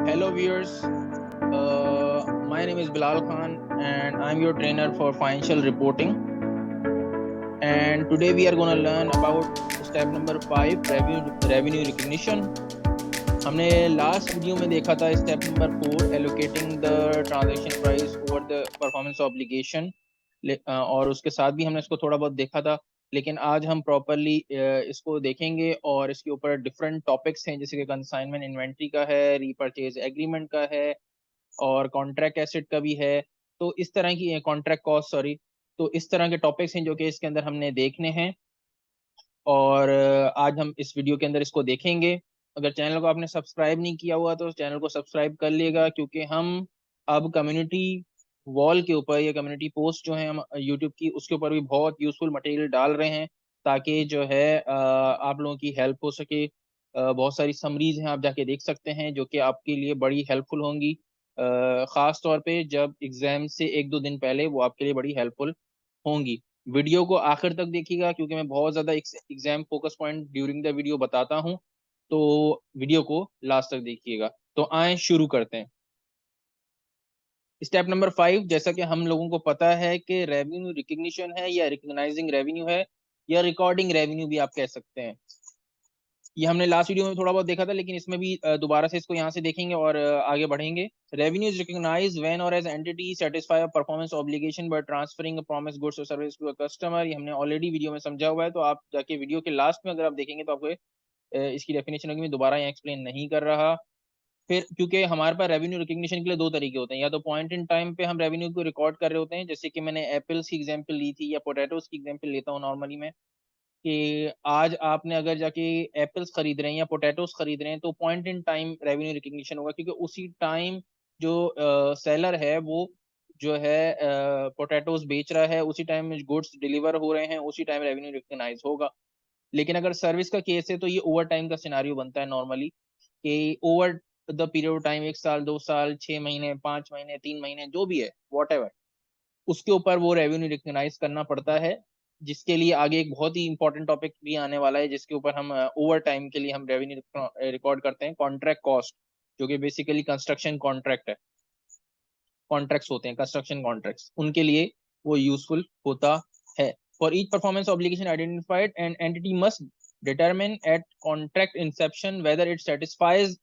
Hello viewers, my name is Bilal Khan and I'm your trainer for financial reporting. And today we are going to learn about step number 5, revenue recognition. हमने last video में देखा था step number 4, allocating the transaction price over the performance obligation, और उसके साथ भी हमने इसको थोड़ा बहुत देखा था। लेकिन आज हम प्रॉपरली इसको देखेंगे और इसके ऊपर डिफरेंट टॉपिक्स हैं, जैसे कि कंसाइनमेंट इन्वेंट्री का है, रीपर्चेज एग्रीमेंट का है और कॉन्ट्रैक्ट एसेट का भी है। तो इस तरह की कॉन्ट्रैक्ट कॉस्ट, सॉरी, तो इस तरह के टॉपिक्स हैं जो कि इसके अंदर हमने देखने हैं और आज हम इस वीडियो के अंदर इसको देखेंगे। अगर चैनल को आपने सब्सक्राइब नहीं किया हुआ तो चैनल को सब्सक्राइब कर लिएगा, क्योंकि हम अब कम्युनिटी वॉल के ऊपर या कम्युनिटी पोस्ट जो है हम यूट्यूब की, उसके ऊपर भी बहुत यूजफुल मटेरियल डाल रहे हैं, ताकि जो है आप लोगों की हेल्प हो सके। बहुत सारी समरीज हैं, आप जाके देख सकते हैं, जो कि आपके लिए बड़ी हेल्पफुल होंगी। ख़ास तौर पे जब एग्ज़ाम से एक दो दिन पहले वो आपके लिए बड़ी हेल्पफुल होंगी। वीडियो को आखिर तक देखिएगा, क्योंकि मैं बहुत ज़्यादा exam focus point during the video बताता हूं, तो वीडियो को लास्ट तक देखिएगा। तो आए शुरू करते हैं। स्टेप नंबर 5, जैसा कि हम लोगों को पता है कि रेवेन्यू रिकग्निशन है या रिकग्नाइजिंग रेवेन्यू है या रिकॉर्डिंग रेवेन्यू भी आप कह सकते हैं। ये हमने लास्ट वीडियो में थोड़ा बहुत देखा था, लेकिन इसमें भी दोबारा से इसको यहाँ से देखेंगे और आगे बढ़ेंगे। रेवेन्यू इज रिकॉग्नाइज्ड व्हेन और as entity satisfy a performance obligation by transferring a promise goods और सर्विस टू अ कस्टमर। ये हमने ऑलरेडी वीडियो में समझा हुआ है, तो आप जाके वीडियो के लास्ट में अगर आप देखेंगे तो आपको इसकी डेफिनेशन होगी। मैं दोबारा यहाँ एक्सप्लेन नहीं कर रहा। फिर क्योंकि हमारे पास रेवेन्यू रिकग्निशन के लिए दो तरीके होते हैं, या तो पॉइंट इन टाइम पे हम रेवेन्यू को रिकॉर्ड कर रहे होते हैं, जैसे कि मैंने एप्पल्स की एग्जांपल ली थी, या पोटैटोस की एग्जांपल लेता हूँ नॉर्मली मैं, कि आज आपने अगर जाके एप्पल्स खरीद रहे हैं या पोटैटोस खरीद रहे हैं तो point in time revenue recognition होगा, क्योंकि उसी टाइम जो सेलर है वो जो है पोटैटोस बेच रहा है, उसी टाइम गुड्स डिलीवर हो रहे हैं, उसी टाइम रेवेन्यू रिकग्नाइज होगा। लेकिन अगर सर्विस का केस है तो ये ओवर टाइम का सिनारियो बनता है नॉर्मली, कि over the period of time, 1 साल, 2 साल, 6 महीने, 5 महीने, 3 महीने, जो भी है वॉट एवर, उसके ऊपर वो रेवेन्यू रिकग्नाइज करना पड़ता है। जिसके लिए आगे एक बहुत ही इंपॉर्टेंट टॉपिक भी आने वाला है, जिसके ऊपर हम ओवर टाइम के लिए हम रेवेन्यू रिकॉर्ड करते हैं, कॉन्ट्रैक्ट कॉस्ट, जो कि बेसिकली कंस्ट्रक्शन कॉन्ट्रैक्ट है, कॉन्ट्रैक्ट्स होते हैं कंस्ट्रक्शन कॉन्ट्रैक्ट्स, उनके लिए वो यूजफुल होता है। For each performance obligation identified and entity must determine at contract inception whether it satisfies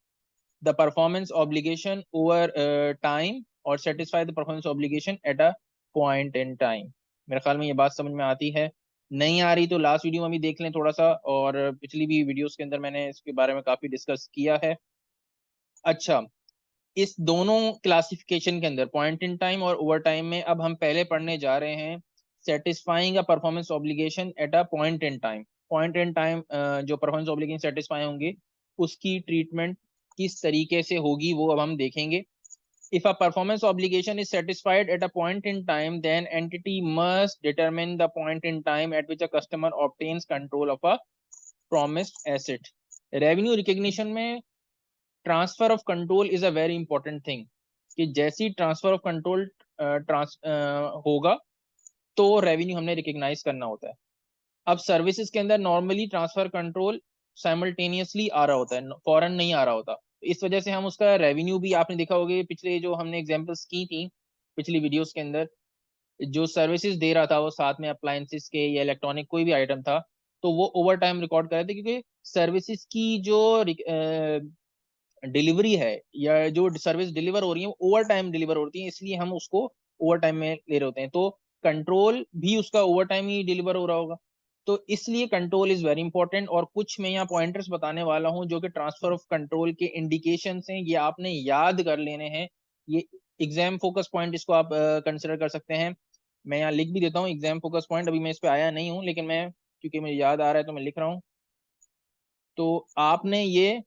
the performance obligation over time or satisfy the performance obligation at a point in time। मेरे ख्याल में ये बात समझ में आती है। नहीं आ रही तो लास्ट वीडियो में भी देख लें थोड़ा सा, और पिछली भी वीडियोस के अंदर मैंने इसके बारे में काफी डिस्कस किया है। अच्छा, इस दोनों क्लासिफिकेशन के अंदर पॉइंट इन टाइम और ओवर टाइम में अब हम पहले पढ़ने जा रहे हैं satisfying a performance obligation at a point in time. Point in time जो परफॉर्मेंस ऑब्लिगेशन सेटिस्फाई होंगे उसकी ट्रीटमेंट किस तरीके से होगी वो अब हम देखेंगे। If a performance obligation is satisfied at a point in time, then entity must determine the point in time at which a customer obtains control of a promised asset। Revenue recognition में transfer of control is a very important thing, कि जैसी transfer of control होगा तो revenue हमने recognise करना होता है। अब सर्विसेज के अंदर नॉर्मली ट्रांसफर कंट्रोल साइमल्टेनियसली आ रहा होता है, फौरन नहीं आ रहा होता। इस वजह से हम उसका रेवेन्यू भी, आपने देखा होगा पिछले जो हमने एग्जांपल्स की थी पिछली वीडियोस के अंदर, जो सर्विसेज दे रहा था वो साथ में अप्लायंसेस के या इलेक्ट्रॉनिक कोई भी आइटम था, तो वो ओवर टाइम रिकॉर्ड कर रहे थे, क्योंकि सर्विसेज की जो डिलीवरी है या जो सर्विस डिलीवर हो रही है वो ओवर टाइम डिलीवर होती है, इसलिए हम उसको ओवर टाइम में ले रहे होते हैं, तो कंट्रोल भी उसका ओवर टाइम ही डिलीवर हो रहा होगा। तो इसलिए कंट्रोल इज वेरी इंपॉर्टेंट, और कुछ मैं यहाँ पॉइंटर्स बताने वाला हूँ जो कि ट्रांसफर ऑफ कंट्रोल के इंडिकेशन हैं, ये आपने याद कर लेने हैं। ये एग्जाम फोकस पॉइंट इसको आप कंसिडर कर सकते हैं। मैं यहाँ लिख भी देता हूँ एग्जाम फोकस पॉइंट, अभी मैं इस पे आया नहीं हूँ, लेकिन मैं क्योंकि मुझे याद आ रहा है तो मैं लिख रहा हूँ। तो आपने ये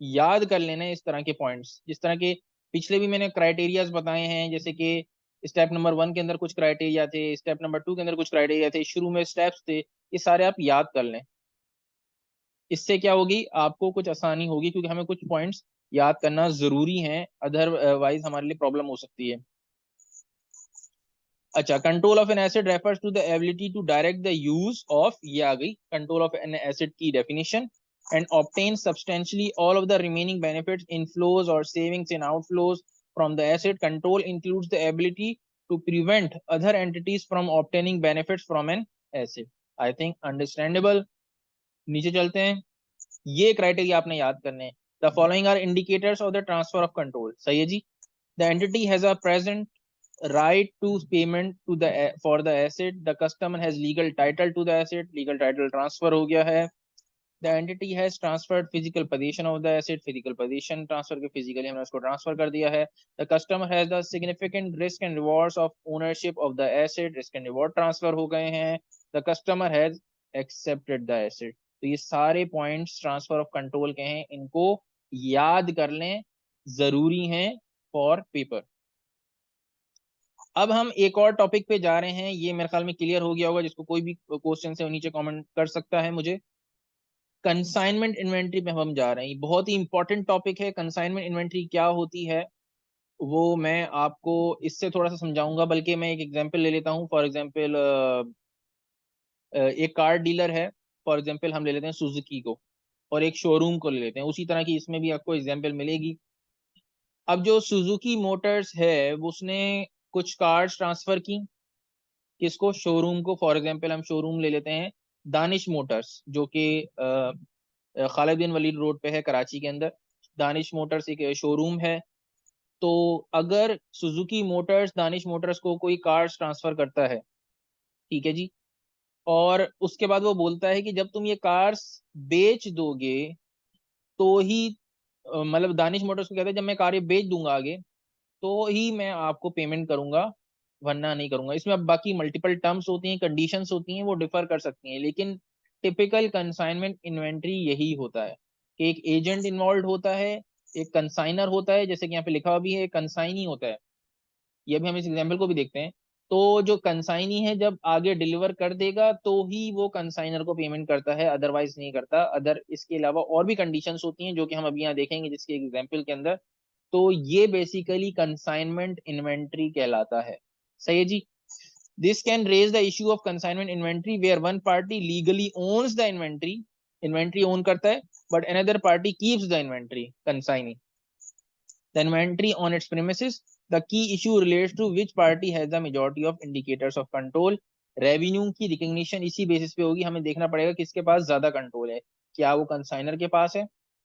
याद कर लेना है इस तरह के पॉइंट्स, जिस तरह के पिछले भी मैंने क्राइटेरियाज बताए हैं, जैसे कि स्टेप नंबर 1 के अंदर कुछ क्राइटेरिया थे, स्टेप नंबर 2 के अंदर कुछ क्राइटेरिया थे, शुरू में स्टेप्स थे, ये सारे आप याद कर लें। इससे क्या होगी, आपको कुछ आसानी होगी, क्योंकि हमें कुछ पॉइंट्स याद करना जरूरी है, अदरवाइज हमारे लिए प्रॉब्लम हो सकती है। अच्छा, control of an asset refers to the ability to direct the use of, ये आ गई कंट्रोल ऑफ एन एसेट की definition. and obtain substantially all of the remaining benefits, inflows or savings and outflows from the asset. Control includes the ability to prevent other entities from obtaining benefits from an asset. I think understandable. नीचे चलते हैं, ये criteria आपने याद करने हैं. The following are indicators of the transfer of control. सही है जी. The entity has a present right to payment to the for the asset. The customer has legal title to the asset. Legal title transfer हो गया है. The entity has transferred physical possession of the asset. Physical possession transfer के physically हमने उसको transfer कर दिया है. The customer has the significant risk and rewards of ownership of the asset. Risk and reward transfer हो गए हैं. The customer has accepted the asset. तो ये सारे points transfer of control के हैं, इनको याद कर लें, जरूरी हैं for paper. अब हम एक और टॉपिक पे जा रहे हैं, ये मेरे ख्याल में क्लियर हो गया होगा, जिसको कोई भी क्वेश्चन है नीचे कमेंट कर सकता है मुझे. कंसाइनमेंट इन्वेंट्री पे हम जा रहे हैं, बहुत ही इंपॉर्टेंट टॉपिक है. कंसाइनमेंट इन्वेंट्री क्या होती है वो मैं आपको इससे थोड़ा सा समझाऊंगा, बल्कि मैं एक एग्जांपल ले लेता हूं. फॉर एग्जांपल एक कार डीलर है, फॉर एग्जांपल हम ले लेते हैं सुजुकी को, और एक शोरूम को ले लेते हैं. उसी तरह की इसमें भी आपको एग्जांपल मिलेगी. अब जो सुजुकी मोटर्स है उसने कुछ कार्स ट्रांसफर की, किसको? शोरूम को. फॉर एग्जांपल हम शोरूम ले लेते हैं दानिश मोटर्स, जो कि खालिद बिन वलीद रोड पे है कराची के अंदर. दानिश मोटर्स एक शोरूम है. तो अगर सुजुकी मोटर्स दानिश मोटर्स को कोई कार्स ट्रांसफर करता है, ठीक है जी, और उसके बाद वो बोलता है कि जब तुम ये कार्स बेच दोगे तो ही मतलब दानिश मोटर्स को कहता है जब मैं कार ये बेच दूंगा आगे तो ही मैं आपको पेमेंट करूंगा, वरना नहीं करूंगा. इसमें अब बाकी मल्टीपल टर्म्स होती हैं, कंडीशंस होती हैं, वो डिफर कर सकती हैं, लेकिन टिपिकल कंसाइनमेंट इन्वेंट्री यही होता है कि एक एजेंट इन्वॉल्व होता है, एक कंसाइनर होता है, जैसे कि यहाँ पे लिखा हुआ भी है, कंसाइनी होता है. ये भी हम इस एग्जाम्पल को भी देखते हैं. तो जो कंसाइनी है जब आगे डिलीवर कर देगा तो ही वो कंसाइनर को पेमेंट करता है, अदरवाइज नहीं करता. अदर इसके अलावा और भी कंडीशंस होती हैं जो कि हम अभी यहाँ देखेंगे जिसके एग्जाम्पल के अंदर. तो ये बेसिकली कंसाइनमेंट इन्वेंट्री कहलाता है. सही है जी. This can raise the issue of consignment inventory where one party legally owns the inventory, inventory own करता है, but another party keeps the inventory, consignee, the inventory on its premises. The key issue relates to which party has the majority of indicators of control. Revenue की recognition इसी basis पे होगी. हमें देखना पड़ेगा किसके पास ज्यादा कंट्रोल है. क्या वो कंसाइनर के पास है?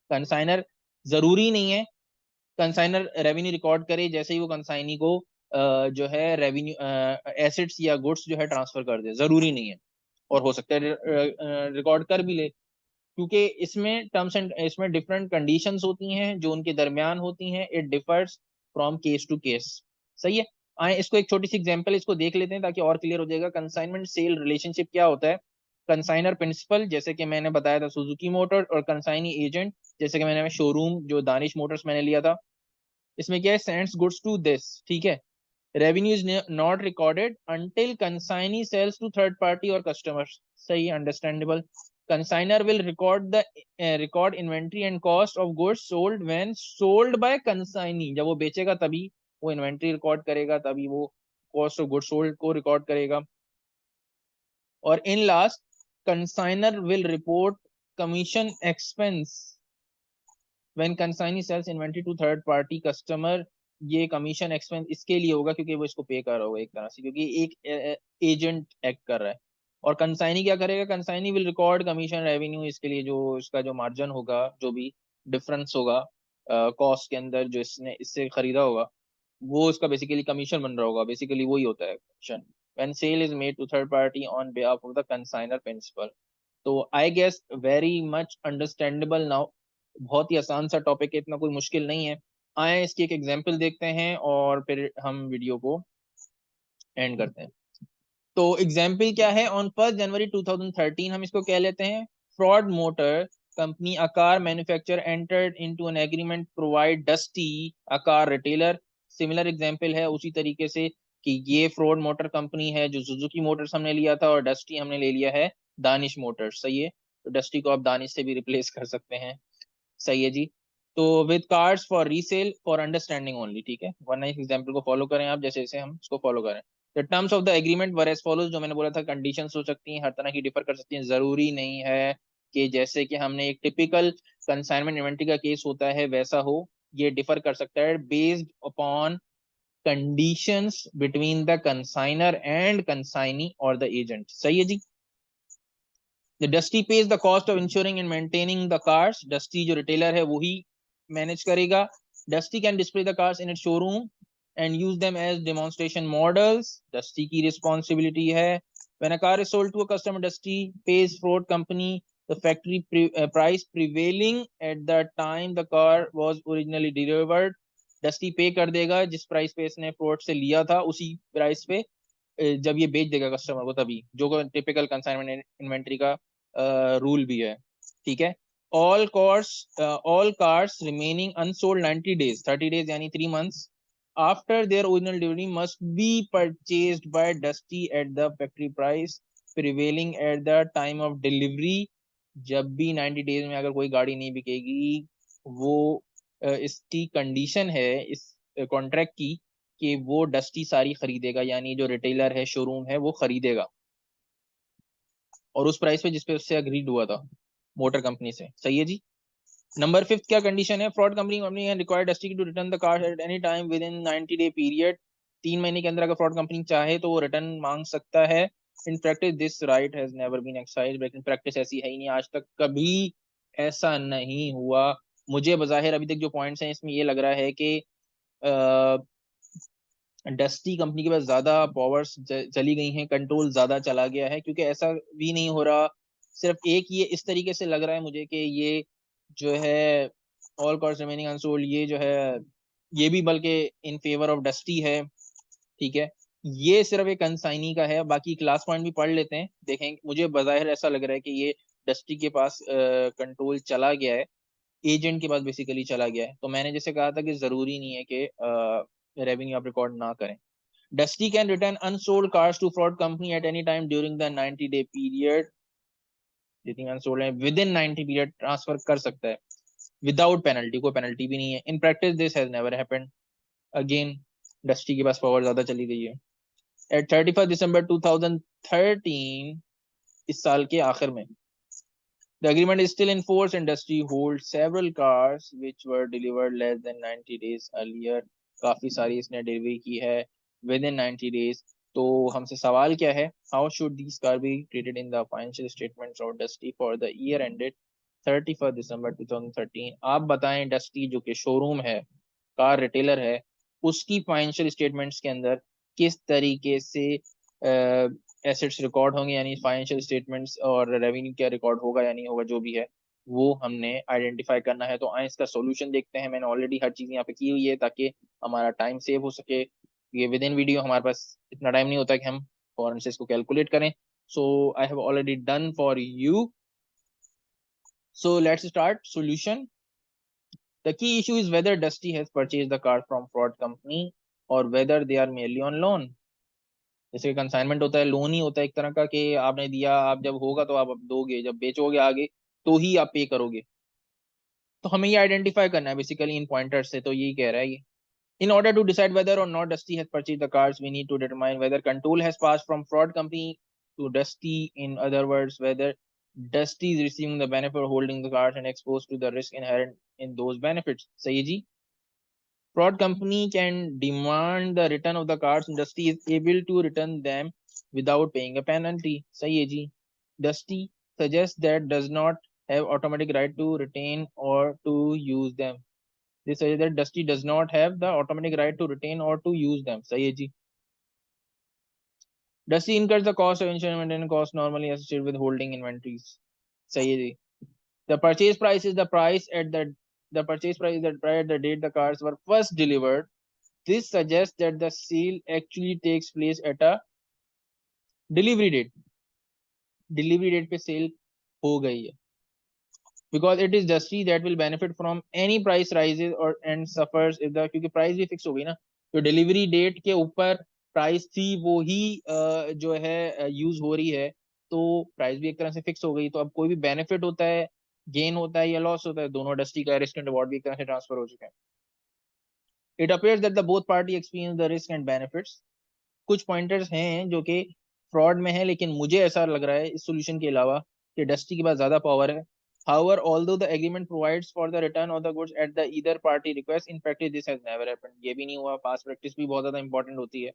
कंसाइनर जरूरी नहीं है कंसाइनर रेवेन्यू रिकॉर्ड करे जैसे ही वो कंसाइनी को जो है रेवेन्यू एसेट्स या गुड्स जो है ट्रांसफर कर दे, जरूरी नहीं है. और हो सकता है रिकॉर्ड कर भी ले, क्योंकि इसमें टर्म्स एंड इसमें डिफरेंट कंडीशंस होती हैं जो उनके दरमियान होती हैं. It differs from case to case. सही है. आए इसको एक छोटी सी एग्जांपल इसको देख लेते हैं ताकि और क्लियर हो जाएगा. कंसाइनमेंट सेल रिलेशनशिप क्या होता है? कंसाइनर प्रिंसिपल, जैसे कि मैंने बताया था सुजुकी मोटर, और कंसाइनी एजेंट, जैसे कि मैंने शोरूम जो दानिश मोटर्स मैंने लिया था, इसमें क्या है? सेंड्स गुड्स टू दिस, ठीक है. Revenue is not recorded until consignee sells to third party और कस्टमर्स. सही, understandable. Consignor will record inventory and cost of goods sold when sold by consignee. जब वो बेचेगा तभी वो इन्वेंट्री रिकॉर्ड करेगा, तभी वो कॉस्ट ऑफ गुड्स सोल्ड को रिकॉर्ड करेगा. और in last, consignor will report commission expense when consignee sells inventory to third party customer. ये कमीशन एक्सपेंस इसके लिए होगा क्योंकि वो इसको पे कर रहा होगा एक तरह से, क्योंकि एक एजेंट एक्ट कर रहा है. और कंसाइनी क्या करेगा? Consignee will record commission revenue, इसके लिए जो इसका जो मार्जिन होगा, जो भी डिफरेंस होगा कॉस्ट के अंदर जो इसने इससे खरीदा होगा, वो इसका बेसिकली कमीशन बन रहा होगा. बेसिकली वही होता है commission when sale is made to third party on behalf of the consignor principal. तो I guess very much understandable now. बहुत ही आसान सा टॉपिक है, इतना कोई मुश्किल नहीं है. आए इसकी एक एग्जांपल देखते हैं और फिर हम वीडियो को एंड करते हैं. तो एग्जांपल क्या है? ऑन 1 जनवरी 2013 हम इसको कह लेते हैं. Fraud motor company a car manufacturer entered into an agreement provide Dusty a car retailer. Similar example है उसी तरीके से कि ये फ्रॉड मोटर कंपनी है जो सुजुकी मोटर्स हमने लिया था, और डस्टी हमने ले लिया है दानिश मोटर्स. सही है. तो डस्टी को आप दानिश से भी रिप्लेस कर सकते हैं. सही है जी. तो with cards for resale for understanding only, ठीक है, वरना इस एग्जांपल को फॉलो करें आप जैसे जैसे हम इसको फॉलो करें. The terms of the agreement were as follows. जो मैंने बोला था कंडीशंस हो सकती हैं, हर तरह की डिफर कर सकती हैं, जरूरी नहीं है कि जैसे कि हमने एक टिपिकल कंसाइनमेंट इन्वेंट्री का केस होता है वैसा हो, ये डिफर कर सकता है based upon conditions between the consignor and consignee और द एजेंट। सही है जी। The Dusty pays the cost of insuring and maintaining the cars. Dusty जो retailer है वही manage करेगा. Dusty can display the cars in its showroom and use them as demonstration models. Dusty की responsibility है. When a car is sold to a customer, Dusty pays Ford company the factory price prevailing at the time the car was originally delivered. Dusty pay कर देगा जिस price पे इसने Ford से लिया था उसी प्राइस पे जब ये बेच देगा कस्टमर को, तभी, जो टिपिकल कंसाइनमेंट इन्वेंट्री का रूल भी है। ठीक है। All cars remaining unsold 90 days, 30 days यानी 3 months after their original delivery must be purchased bye dusty at the factory price prevailing at the time of delivery. जब भी 90 डेज में अगर कोई गाड़ी नहीं बिकेगी, वो इसकी कंडीशन है इस कॉन्ट्रैक्ट की कि वो डस्टी सारी खरीदेगा, यानी जो रिटेलर है, शोरूम है, वो खरीदेगा और उस प्राइस पे जिसपे उससे अग्रीड हुआ था मोटर कंपनी से। सही है जी। नंबर 5 क्या कंडीशन है? Fraud company has required Dusty to return the car at any time within 90 day period. 3 महीने के अंदर अगर फ्रॉड कंपनी चाहे तो वो रिटर्न मांग सकता है। In practice this right has never been exercised, लेकिन प्रैक्टिस ऐसी है ही नहीं, आज तक कभी ऐसा नहीं हुआ। मुझे बज़ाहिर अभी तक जो पॉइंट्स हैं इसमें ये लग रहा है कि डस्टी कंपनी के पास ज्यादा पावर्स चली गई हैं, कंट्रोल ज्यादा चला गया है, क्योंकि ऐसा भी नहीं हो रहा। सिर्फ एक ये इस तरीके से लग रहा है मुझे कि ये जो है ऑल कार्स रिमेनिंग अनसोल्ड, ये जो है ये भी बल्कि इन फेवर ऑफ डस्टी है। ठीक है। ये सिर्फ एक कंसाइनी का है, बाकी क्लास पॉइंट भी पढ़ लेते हैं, देखें। मुझे बज़ाहिर ऐसा लग रहा है कि ये डस्टी के पास कंट्रोल चला गया है, एजेंट के पास बेसिकली चला गया है। तो मैंने जैसे कहा था कि जरूरी नहीं है कि रेवेन्यू आप रिकॉर्ड ना करें। Dusty can return unsold cars to fraud company at any time during the 90-day period. जितनी अनसोल्ड है विद इन 90 पीरियड ट्रांसफर कर सकता है विदाउट पेनल्टी, कोई पेनल्टी भी नहीं है। In practice this has never happened. Again dusty के पास पावर ज्यादा चली गई है। एट 31 दिसंबर 2013, इस साल के आखिर में, the agreement is still in force and Dusty holds several cars which were delivered less than 90 days earlier. काफी सारी इसने डिलीवरी की है विद इन 90 डेज। तो हमसे सवाल क्या है? How should these car be treated in the financial statements of dusty for the year ended 31 दिसंबर 2013? आप बताएं, डस्टी जो कि शोरूम है, कार रिटेलर है, उसकी फाइनेंशियल स्टेटमेंट्स के अंदर किस तरीके से एसेट्स रिकॉर्ड होंगे, यानी फाइनेंशियल स्टेटमेंट्स, और रेवेन्यू क्या रिकॉर्ड होगा या नहीं होगा, जो भी है वो हमने आइडेंटिफाई करना है। तो आए इसका सॉल्यूशन देखते हैं। मैंने ऑलरेडी हर चीज़ यहाँ पे की हुई है ताकि हमारा टाइम सेव हो सके। ये विद इन वीडियो हमारे पास इतना टाइम नहीं होता कि हम फौरन से इसको कैलकुलेट करें। So I have already done for you. So let's start solution. The key issue is whether Dusty has purchased the car from fraud company or whether they are merely on loan. जैसे consignment होता है, loan ही होता है एक तरह का, कि आपने दिया, आप जब होगा तो आप अब दोगे, जब बेचोगे आगे तो ही आप पे करोगे। तो हमें ये आइडेंटिफाई करना है बेसिकली इन पॉइंटर्स से। तो यही कह रहा है ये। In order to decide whether or not Dusty has purchased the cars, we need to determine whether control has passed from fraud company to Dusty. In other words, whether Dusty is receiving the benefit of holding the cars and exposed to the risk inherent in those benefits. सही है जी। Fraud company can demand the return of the cars. Dusty is able to return them without paying a penalty. सही है जी। Dusty suggests that does not have automatic right to retain or to use them. They say that Dusty does not have the automatic right to retain or to use them. सही है जी। Dusty incurs the cost of insurance and maintenance cost normally associated with holding inventories. सही है जी। The purchase price is the price at the purchase price is the price at the date the cars were first delivered. This suggests that the sale actually takes place at a delivery date. Delivery date पे cell हो गई है। Because it is Dusty that will benefit from any price rises or and suffers if the, क्योंकि price भी fix हो गई ना, तो डिलीवरी डेट के ऊपर प्राइस थी वो ही जो है यूज हो रही है, तो प्राइस भी एक तरह से फिक्स हो गई। तो अब कोई भी बेनिफिट होता है, गेन होता है या लॉस होता है, दोनों डस्टी का रिस्क एंड रिवॉर्ड भी एक तरह से ट्रांसफर हो चुके हैं। It appears that the both party experience the risk and benefits. कुछ पॉइंटर्स हैं जो कि फ्रॉड में है, लेकिन मुझे ऐसा लग रहा है इस सोल्यूशन के अलावा कि डस्टी के पास ज्यादा पावर है। However, although the agreement provides for the return of the goods at the either party request, in practice this has never happened. ये भी नहीं हुआ। पास्ट प्रैक्टिस भी बहुत ज्यादा इंपॉर्टेंट होती है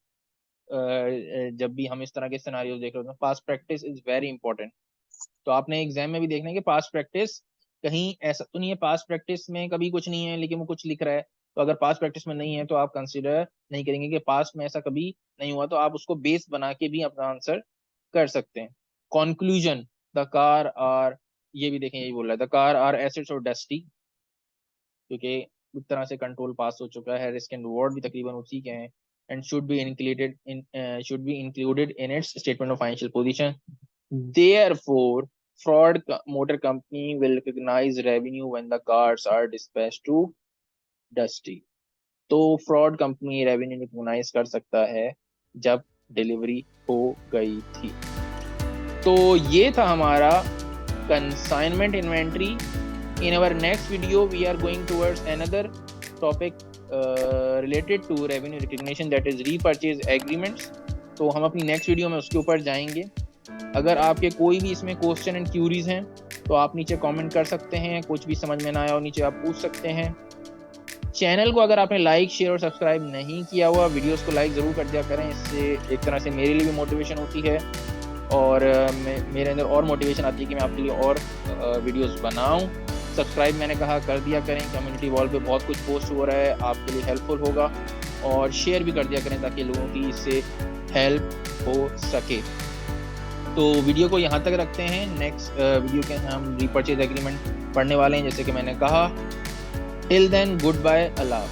जब भी हम इस तरह के सिनारियोज देख रहे होते हैं। Past practice is very important. तो आपने एग्जाम में भी देखना है कि पास्ट प्रैक्टिस कहीं ऐसा तो नहीं है पास्ट प्रैक्टिस में कभी कुछ नहीं है लेकिन वो कुछ लिख रहा है, तो अगर पास्ट प्रैक्टिस में नहीं है तो आप कंसिडर नहीं करेंगे कि पास्ट में ऐसा कभी नहीं हुआ, तो आप उसको बेस बना के भी अपना आंसर कर सकते हैं। कंक्लूजन, द कार आर, ये भी देखें यही बोल रहा है, द कार आर एसेट्स और डस्टी, क्योंकि एक तरह से कंट्रोल पास हो चुका है, रिस्क एंड रिवॉर्ड भी तकरीबन उसी के हैं, and should be included in its statement of financial position. Therefore, fraud motor company will recognize revenue when the cars are dispatched to Dusty. तो फ्रॉड कंपनी रेवेन्यू रिकॉग्नाइज कर सकता है जब डिलीवरी हो गई थी। तो ये था हमारा consignment inventory. In our next video we are going towards another topic related to revenue recognition, that is repurchase agreements. तो हम अपनी नेक्स्ट वीडियो में उसके ऊपर जाएंगे। अगर आपके कोई भी इसमें क्वेश्चन एंड क्यूरीज हैं तो आप नीचे कमेंट कर सकते हैं, कुछ भी समझ में ना आया हो नीचे आप पूछ सकते हैं। चैनल को अगर आपने लाइक शेयर और सब्सक्राइब नहीं किया हुआ, वीडियोस को लाइक ज़रूर कर दिया करें, इससे एक तरह से मेरे लिए भी मोटिवेशन होती है और मेरे अंदर और मोटिवेशन आती है कि मैं आपके लिए और वीडियोस बनाऊं। सब्सक्राइब मैंने कहा कर दिया करें, कम्युनिटी वॉल पे बहुत कुछ पोस्ट हो रहा है, आपके लिए हेल्पफुल होगा, और शेयर भी कर दिया करें ताकि लोगों की इससे हेल्प हो सके। तो वीडियो को यहाँ तक रखते हैं। नेक्स्ट वीडियो के हम रीपर्चेज एग्रीमेंट पढ़ने वाले हैं जैसे कि मैंने कहा। टिल देन गुड बाय, अल्लाह।